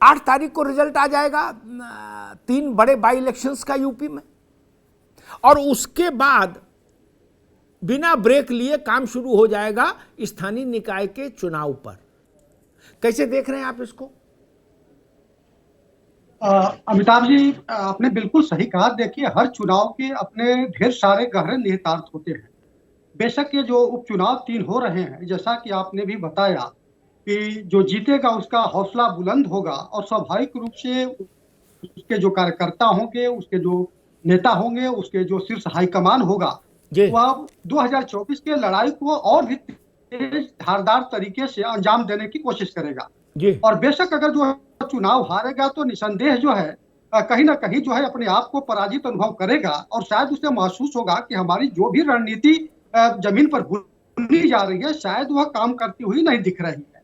8 तारीख को रिजल्ट आ जाएगा 3 बड़े बाई इलेक्शंस का यूपी में, और उसके बाद बिना ब्रेक लिए काम शुरू हो जाएगा स्थानीय निकाय के चुनाव पर। कैसे देख रहे हैं आप इसको? अमिताभ जी, आपने बिल्कुल सही कहा। देखिए, हर चुनाव के अपने ढेर सारे गहरे निहितार्थ होते हैं। बेशक ये जो उपचुनाव 3 हो रहे हैं, जैसा कि आपने भी बताया कि जो जीतेगा उसका हौसला बुलंद होगा, और स्वाभाविक रूप से उसके जो कार्यकर्ता होंगे, उसके जो नेता होंगे, उसके जो शीर्ष हाईकमान होगा, वह 2024 के लड़ाई को और भी तेज धारदार तरीके से अंजाम देने की कोशिश करेगा। और बेशक अगर जो चुनाव हारेगा तो निसंदेह जो है कहीं ना कहीं जो है अपने आप को पराजित अनुभव करेगा, और शायद उसे महसूस होगा कि हमारी जो भी रणनीति जमीन पर बुनी जा रही है शायद वह काम करती हुई नहीं दिख रही है।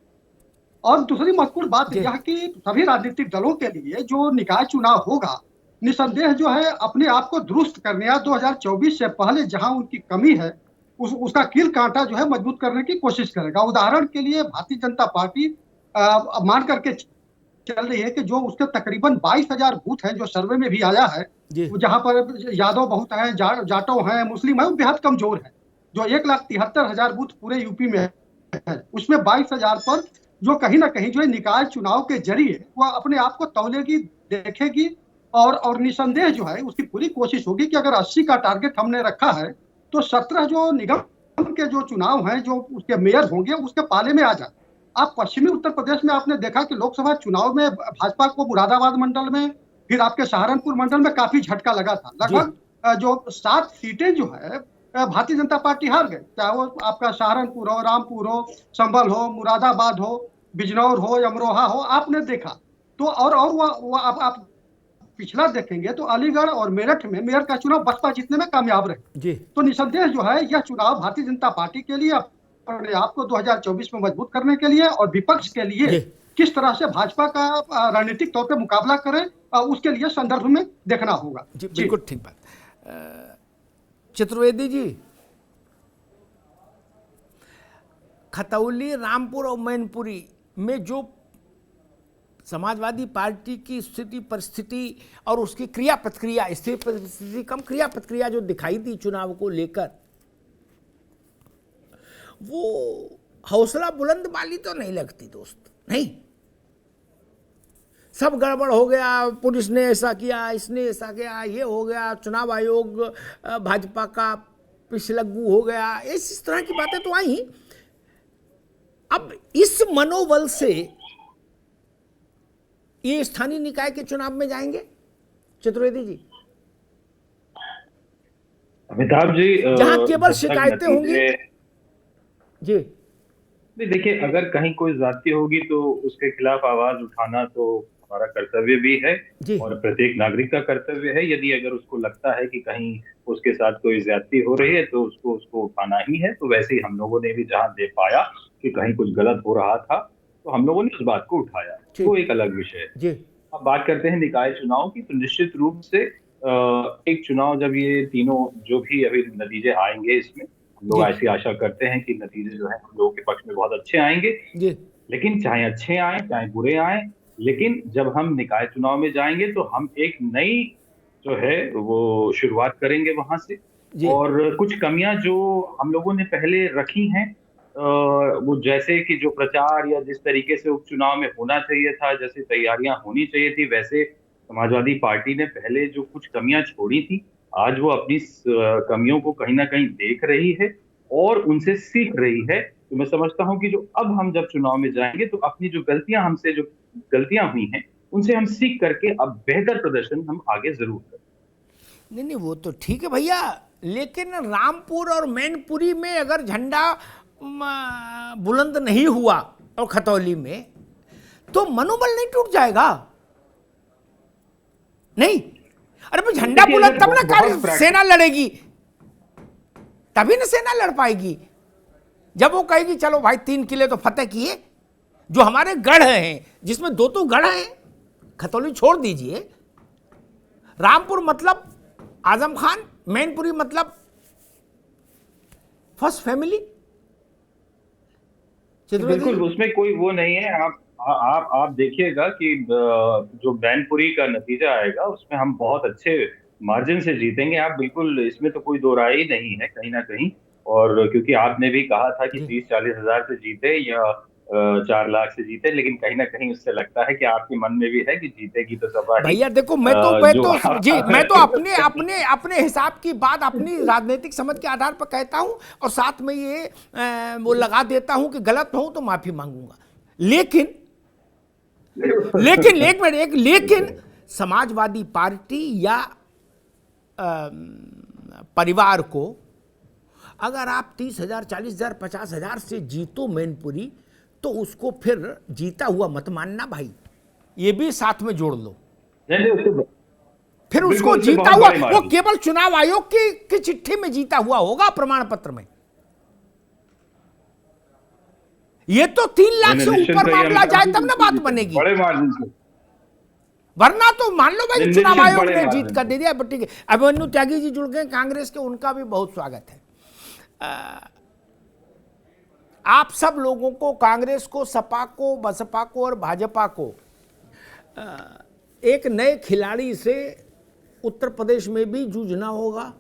और दूसरी महत्वपूर्ण बात यह कि सभी राजनीतिक दलों के लिए जो निकाय चुनाव होगा, निसंदेह जो है अपने आप को दुरुस्त करने या 2024 से पहले जहां उनकी कमी है उसका कील कांटा जो है मजबूत करने की कोशिश करेगा। उदाहरण के लिए भारतीय जनता पार्टी मान करके चल रही है कि जो उसके तकरीबन 22,000 बूथ हैं, जो सर्वे में भी आया है, जहां पर यादव बहुत हैं, जाटव हैं, मुस्लिम है, वो बेहद कमजोर है। जो 1,73,000 बूथ पूरे यूपी में है, उसमें 22,000 पर जो कहीं ना कहीं जो है निकाय चुनाव के जरिए वह अपने आप को तौलेगी, देखेगी, और निसंदेह जो है उसकी पूरी कोशिश होगी कि अगर 80 का टारगेट हमने रखा है तो 17 जो निगम के जो चुनाव हैं, जो उसके मेयर होंगे, उसके पाले में आ जाए। आप पश्चिमी उत्तर प्रदेश में आपने देखा कि लोकसभा चुनाव में भाजपा को मुरादाबाद मंडल में, फिर आपके सहारनपुर मंडल में काफी झटका लगा था। लगभग जो 7 सीटें जो है भारतीय जनता पार्टी हार गई, चाहे वो आपका सहारनपुर हो, रामपुर हो, संभल हो, मुरादाबाद हो, बिजनौर हो, अमरोहा हो, आपने देखा। तो और वो आप पिछला देखेंगे तो अलीगढ़ और मेरठ में मेयर का चुनाव बसपा जीतने में कामयाब रही। तो निसंदेह जो है यह चुनाव भारतीय जनता पार्टी के लिए अपने आप को 2024 में मजबूत करने के लिए, और विपक्ष के लिए किस तरह से भाजपा का रणनीतिक तौर पर मुकाबला करें, उसके लिए संदर्भ में देखना होगा। जी बिल्कुल ठीक बात। चतुर्वेदी जी, खतौली, रामपुर और मैनपुरी में जो समाजवादी पार्टी की स्थिति परिस्थिति और उसकी क्रिया प्रतिक्रिया, स्थिति परिस्थिति कम क्रिया प्रतिक्रिया जो दिखाई दी चुनाव को लेकर, वो हौसला बुलंद वाली तो नहीं लगती दोस्त। नहीं, सब गड़बड़ हो गया, पुलिस ने ऐसा किया, इसने ऐसा किया, ये हो गया, चुनाव आयोग भाजपा का पिछलग्गू हो गया, इस तरह की बातें तो आई। अब इस मनोबल से ये स्थानीय निकाय के चुनाव में जाएंगे चतुर्वेदी जी? अमिताभ जी, जहां केवल शिकायतें होंगी जी। देखिए, अगर कहीं कोई ज्यादती होगी तो उसके खिलाफ आवाज उठाना तो हमारा कर्तव्य भी है और प्रत्येक नागरिक का कर्तव्य है। यदि अगर उसको लगता है कि कहीं उसके साथ कोई ज्यादती हो रही है तो उसको उठाना ही है। तो वैसे ही हम लोगों ने भी जहां दे पाया कि कहीं कुछ गलत हो रहा था तो हम लोगों ने उस बात को उठाया, वो एक अलग विषय है। अब बात करते हैं निकाय चुनाव की, तो निश्चित रूप से एक चुनाव जब ये तीनों जो भी अभी नतीजे आएंगे, इसमें हम लोग ऐसी आशा करते हैं कि नतीजे जो है हम लोगों के पक्ष में बहुत अच्छे आएंगे। लेकिन चाहे अच्छे आए चाहे बुरे आए, लेकिन जब हम निकाय चुनाव में जाएंगे तो हम एक नई जो है वो शुरुआत करेंगे वहां से। और कुछ कमियां जो हम लोगों ने पहले रखी हैं, वो जैसे कि जो प्रचार या जिस तरीके से उपचुनाव में होना चाहिए था, जैसे तैयारियां होनी चाहिए थी, वैसे समाजवादी पार्टी ने पहले जो कुछ कमियां छोड़ी थी, आज वो अपनी कमियों को कहीं ना कहीं देख रही है और उनसे सीख रही है। तो मैं समझता हूं कि जो अब हम जब चुनाव में जाएंगे तो अपनी जो गलतियां हुई हैं उनसे हम सीख करके अब बेहतर प्रदर्शन हम आगे जरूर करें। नहीं, वो तो ठीक है भैया, लेकिन रामपुर और मैनपुरी में अगर झंडा बुलंद नहीं हुआ और खतौली में, तो मनोबल नहीं टूट जाएगा? नहीं, अरे भाई झंडा बुलंद तब ना सेना लड़ेगी, तभी ना सेना लड़ पाएगी। जब वो कहेगी चलो भाई 3 किले तो फतेह किए, जो हमारे गढ़ हैं, जिसमें 2 तो गढ़ हैं, खतौली छोड़ दीजिए। रामपुर मतलब आजम खान, मैनपुरी मतलब फर्स्ट फैमिली। बिल्कुल, उसमें कोई वो नहीं है। आप देखिएगा कि जो मैनपुरी का नतीजा आएगा उसमें हम बहुत अच्छे मार्जिन से जीतेंगे। आप बिल्कुल, इसमें तो कोई दो राय ही नहीं है कहीं ना कहीं। और क्योंकि आपने भी कहा था कि जी 30-40 हजार से जीते या 4 लाख से जीते, लेकिन कहीं ना कहीं उससे लगता है कि आपके मन में भी है कि जीतेगी तो सपा ही। भैया देखो, मैं जो तो जी, मैं तो अपने अपने अपने हिसाब की बात अपनी राजनीतिक समझ के आधार पर कहता हूं, और साथ में ये वो लगा देता हूं कि गलत हूं तो माफी मांगूंगा। लेकिन लेकिन एक मिनट, लेकिन समाजवादी पार्टी या परिवार को अगर आप 30,000, 40,000, 50,000 से जीतो मैनपुरी, तो उसको फिर जीता हुआ मत मानना भाई, ये भी साथ में जोड़ लो। फिर उसको जीता हुआ वो केवल चुनाव आयोग की चिट्ठी में जीता हुआ होगा, प्रमाण पत्र में। ये तो 3 लाख से ऊपर मामला जाए तब ना बात बनेगी, बड़े मार्जिन से। वरना तो मान लो भाई चुनाव आयोग ने जीत कर दे दिया। बट ठीक है, अभिमन्यु त्यागी जी जुड़ गए कांग्रेस के, उनका भी बहुत स्वागत है। आप सब लोगों को, कांग्रेस को, सपा को, बसपा को और भाजपा को एक नए खिलाड़ी से उत्तर प्रदेश में भी जूझना होगा।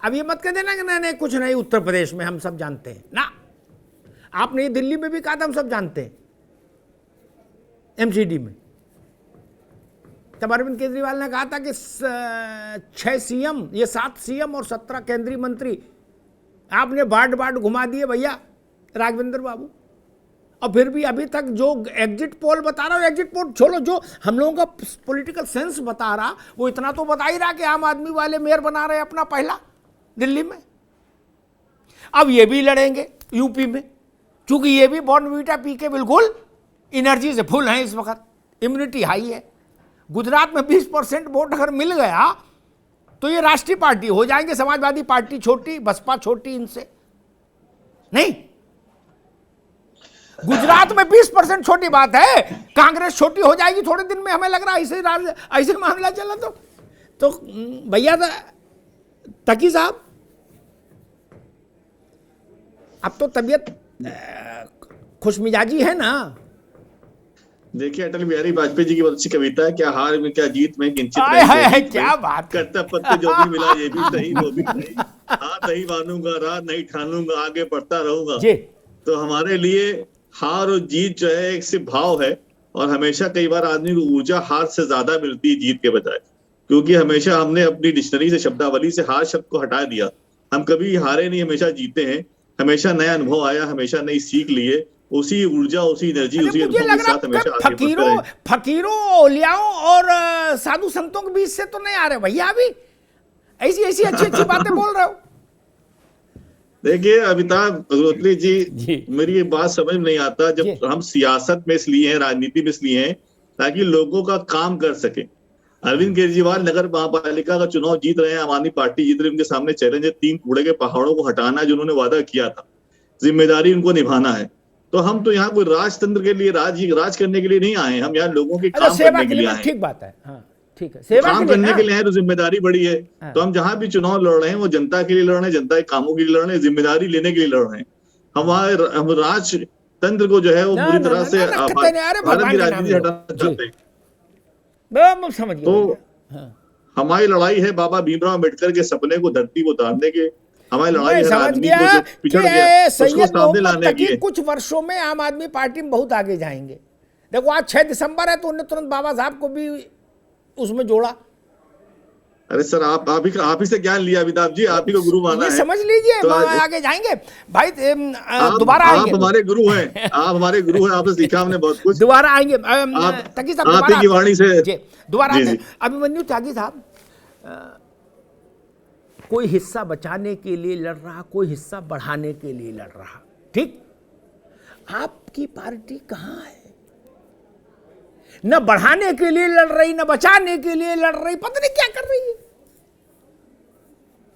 अब ये मत कह देना कि नहीं कुछ नहीं उत्तर प्रदेश में, हम सब जानते हैं ना। आपने दिल्ली में भी कहा था हम सब जानते हैं, एमसीडी में तब अरविंद केजरीवाल ने कहा था कि 6 सीएम, ये 7 सीएम और 17 केंद्रीय मंत्री आपने बाट घुमा दिए भैया राघवेंद्र बाबू। और फिर भी अभी तक जो एग्जिट पोल बता रहा, एग्जिट पोल छोड़ो, जो हम लोगों का पॉलिटिकल सेंस बता रहा, वो इतना तो बता ही रहा कि आम आदमी वाले मेयर बना रहे अपना पहला दिल्ली में। अब ये भी लड़ेंगे यूपी में, क्योंकि ये भी बॉर्नवीटा पी के बिल्कुल एनर्जी से फुल है इस वक्त, इम्यूनिटी हाई है। गुजरात में 20% वोट अगर मिल गया तो ये राष्ट्रीय पार्टी हो जाएंगे, समाजवादी पार्टी छोटी, बसपा छोटी इनसे नहीं। गुजरात में 20% छोटी बात है, कांग्रेस छोटी हो जाएगी थोड़े दिन में, हमें लग रहा है ऐसे मामला चला तो भैया तकी साहब अब तो तबीयत खुशमिजाजी है ना। देखिए, अटल बिहारी वाजपेयी जी की बहुत अच्छी कविता है, क्या हार में क्या जीत में किंचित है, क्या बात, करता पत्ते जो भी मिला ये भी सही वो भी सही, हाथ नहीं मानूंगा, राह नहीं ठानूंगा, आगे बढ़ता रहूंगा। तो हमारे लिए हार और जीत जो है एक सिर्फ भाव है, और हमेशा कई बार आदमी को ऊर्जा हार से ज्यादा मिलती है जीत के बजाय, क्योंकि हमेशा हमने अपनी डिक्शनरी से, शब्दावली से हार शब्द को हटा दिया। हम कभी हारे नहीं, हमेशा जीते हैं, हमेशा नया अनुभव आया, हमेशा नई सीख लिए, उसी ऊर्जा, उसी एनर्जी, उसी अनुभव के साथ हमेशा फकीरों, औलियाओं और साधु संतों के बीच से तो नहीं आ रहे भैया, अभी ऐसी ऐसी अच्छी अच्छी बातें बोल रहे हो। देखिए अमिताभ अग्निहोत्री जी, मेरी ये बात समझ में नहीं आता, जब हम सियासत में इसलिए हैं, राजनीति में इसलिए हैं ताकि लोगों का काम कर सके। अरविंद केजरीवाल नगर महापालिका का चुनाव जीत रहे हैं, आम आदमी पार्टी जीत रही है, उनके सामने चैलेंज है 3 कूड़े के पहाड़ों को हटाना, जो उन्होंने वादा किया था, जिम्मेदारी उनको निभाना है। तो हम तो यहाँ कोई राजतंत्र के लिए, राज करने के लिए नहीं आए, हम यहाँ लोगों के काम करने के लिए आए। ठीक बात है, हाँ ठीक है, सेवा काम करने के लिए आए तो जिम्मेदारी बड़ी है। तो हम जहां भी चुनाव लड़ रहे हैं वो जनता के लिए लड़ रहे हैं, जनता के कामों के लिए लड़ रहे हैं, जिम्मेदारी लेने के लिए लड़ रहे हैं। हम राजतंत्र को जो है वो पूरी तरह से भारत की राजनीति से हटाना चाहते हैं। समझ गए। तो हमारी लड़ाई है बाबा भीमराव अम्बेडकर के सपने को धरती को उतारने के, हमारी लड़ाई है आदमी को जो पिछड़ गया उसको सामने लाने की। कुछ वर्षों में आम आदमी पार्टी में बहुत आगे जाएंगे। देखो आज 6 दिसंबर है तो उन्होंने तुरंत बाबा साहब को भी उसमें जोड़ा। अरे सर, आप ही से ज्ञान लिया अमिताभ जी, आप ही को गुरु माना है, समझ लीजिए। तो आगे जाएंगे भाई, दोबारा आएंगे। आप हमारे गुरु हैं, आप हमारे गुरु हैं, आपसे सीखा हमने बहुत कुछ। दोबारा आएंगे ताकि साहब, आप ही की वाणी से दोबारा आते हैं। अभिमन्यु त्यागी साहब, कोई हिस्सा बचाने के लिए लड़ रहा, कोई हिस्सा बढ़ाने के लिए लड़ रहा, ठीक। आपकी पार्टी कहां है? न बढ़ाने के लिए लड़ रही, न बचाने के लिए लड़ रही, पता नहीं क्या कर रही है।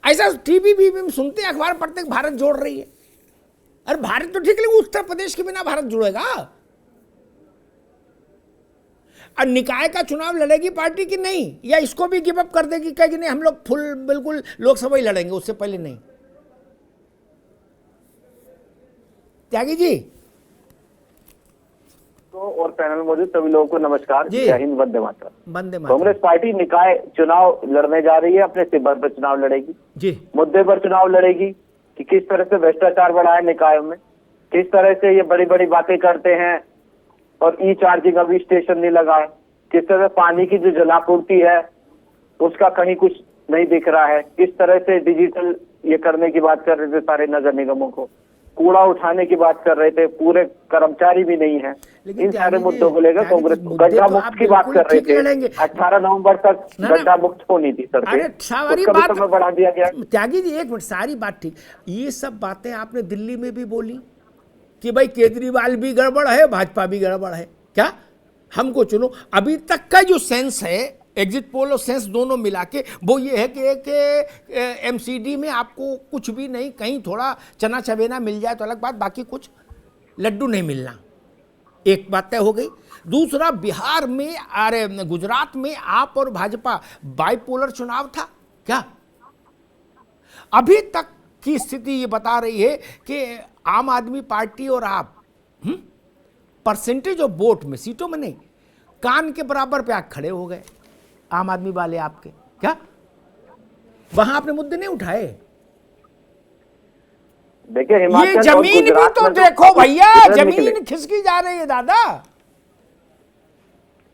ऐसा टीवी भी में सुनते, अखबार पढ़ते भारत जोड़ रही है। अरे भारत तो ठीक, लेकिन उत्तर प्रदेश के बिना भारत जुड़ेगा? और निकाय का चुनाव लड़ेगी पार्टी की नहीं, या इसको भी गिव अप कर देगी, कहेगी नहीं हम लोग फुल बिल्कुल लोकसभा ही लड़ेंगे, उससे पहले नहीं। त्यागी जी, और पैनल मौजूद सभी लोगों को नमस्कार। जी। जय हिंद, वंदे मातरम। वंदे मातरम। कांग्रेस पार्टी निकाय चुनाव लड़ने जा रही है, अपने सिबर पर चुनाव लड़ेगी, जी मुद्दे पर चुनाव लड़ेगी कि किस तरह से भ्रष्टाचार बढ़ा है निकायों में, किस तरह से ये बड़ी बड़ी बातें करते हैं और ई चार्जिंग अभी स्टेशन नहीं लगा है, किस तरह पानी की जो जलापूर्ति है उसका कहीं कुछ नहीं दिख रहा है, किस तरह से डिजिटल ये करने की बात कर रहे थे सारे नगर निगमों को, कूड़ा उठाने की बात कर रहे थे, पूरे कर्मचारी भी नहीं है। इन सारे मुद्दों को लेकर कांग्रेस गड्ढा मुक्त की बात कर रहे थे। 18 नवंबर तक गड्ढा मुक्त होनी थी सर, अरे सारी उसका भी बात समय बढ़ा दिया गया। त्यागी जी एक मिनट, सारी बात ठीक, ये सब बातें आपने दिल्ली में भी बोली कि भाई केजरीवाल भी गड़बड़ है, भाजपा भी गड़बड़ है, क्या हमको चुनो। अभी तक का जो सेंस है, एग्जिट पोल और सेंस दोनों मिला के, वो ये है कि एक एमसीडी में आपको कुछ भी नहीं, कहीं थोड़ा चना चबेना मिल जाए तो अलग बात, बाकी कुछ लड्डू नहीं मिलना। एक बात तय हो गई। दूसरा, बिहार में, अरे गुजरात में आप और भाजपा बाइपोलर चुनाव था क्या? अभी तक की स्थिति ये बता रही है कि आम आदमी पार्टी और आप परसेंटेज ऑफ वोट में, सीटों में नहीं, कान के बराबर पे आके खड़े हो गए आम आदमी वाले आपके, क्या वहां आपने मुद्दे नहीं उठाए? देखिए ये जमीन भी तो देखो भैया, जमीन खिसकी जा रही है दादा।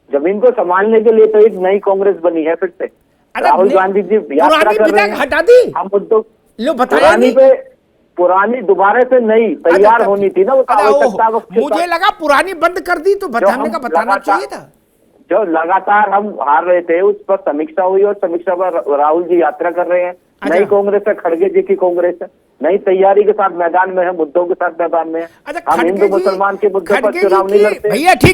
जमीन को संभालने के लिए तो एक नई कांग्रेस बनी है फिर से। राहुल गांधी जी यात्रा कर रहे हैं, हटा दी हम मुद्दों लो बताया पुरानी दोबारा से नहार तैयार होनी थी ना, वो मुझे लगा पुरानी बंद कर दी तो बताने का बताना चाहिए था। जो लगातार हम हार रहे थे उस पर समीक्षा हुई और समीक्षा पर राहुल जी यात्रा कर रहे हैं। नई कांग्रेस है, खड़गे जी की कांग्रेस है, नई तैयारी के साथ मैदान में है, मुद्दों के साथ मैदान में है। हम हिंदू मुसलमान के मुद्दे पर चुनाव नहीं लड़ते भैया, ठीक।